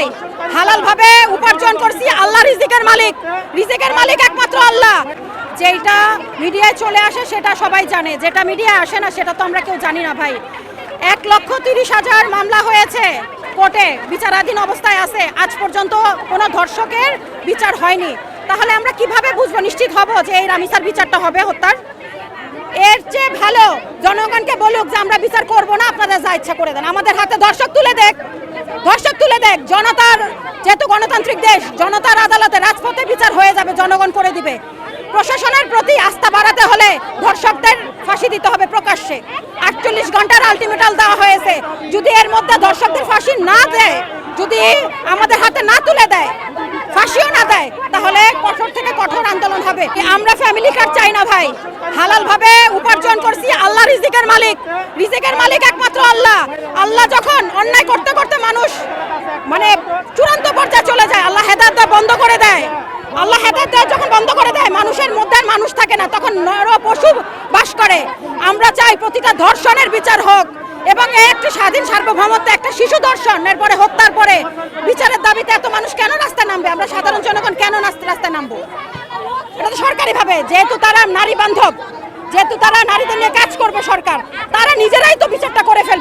ভাই, হালাল ভাবে উপার্জন করছি। আল্লাহ রিজিকের মালিক একমাত্র আল্লাহ। যেটা মিডিয়ায় চলে আসে সেটা সবাই জানে, যেটা মিডিয়ায় আসে না সেটা তো আমরা কেউ জানি না ভাই। 1,30,000 মামলা হয়েছে কোর্টে, বিচারাধীন অবস্থায় আছে। আজ পর্যন্ত কোনো ধর্ষকের বিচার হয়নি। তাহলে আমরা কিভাবে বুঝবো, নিশ্চিত হব যে এই রামিসার বিচারটা হবে হত্যার? এর চেয়ে ভালো জনগণকে বলুক যে আমরা বিচার করব না, আপনারা যা ইচ্ছা করে দেন। আমাদের হাতে ধর্ষক তুলে দেখ। জনতার, যেহেতু গণতান্ত্রিক দেশ, জনতার আদালতে রাজপথে বিচার হয়ে যাবে, জনগণ করে দিবে। প্রশাসনের প্রতি আস্থা বাড়াতে হলে ধর্ষকদের ফাঁসি দিতে হবে প্রকাশ্যে। 48 ঘন্টার আলটিমেটাম দেওয়া হয়েছে। যদি এর মধ্যে ধর্ষকদের ফাঁসি না দেয়, যদি আমাদের হাতে না তুলে দেয়, ফাঁসিও না দেয়, তাহলে কঠোর থেকে কঠোর আন্দোলন হবে। আমরা ফ্যামিলি কার্ড চাই না ভাই, হালাল ভাবে উপার্জন করছি। আল্লাহ রিজিকের মালিক একমাত্র আল্লাহ। আল্লাহ যখন অন্যায় করতে করতে মানুষ মানে চূড়ান্ত পর্যায়ে চলে যায়, আল্লাহ হেদায়েত বন্ধ করে দেয়। আল্লাহ হেদায়েত যখন বন্ধ করে দেয়, মানুষের মধ্যে আর মানুষ থাকে না, তখন নর পশু বাস করে। আমরা চাই প্রতিটা ধর্ষণের বিচার হোক, এবং একটি স্বাধীন সার্বভৌমত্ব, একটা শিশু ধর্ষণ এরপরে হত্যার পরে বিচারের দাবিতে এত মানুষ কেন রাস্তায় নামবে? আমরা সাধারণ জনগণ কেন রাস্তায় নামবো? এটা তো সরকারি ভাবে, যেহেতু তারা নারী বান্ধব, যেহেতু তারা নারীদের নিয়ে কাজ করবে সরকার, তারা নিজেরাই তো বিচারটা করে ফেলবে।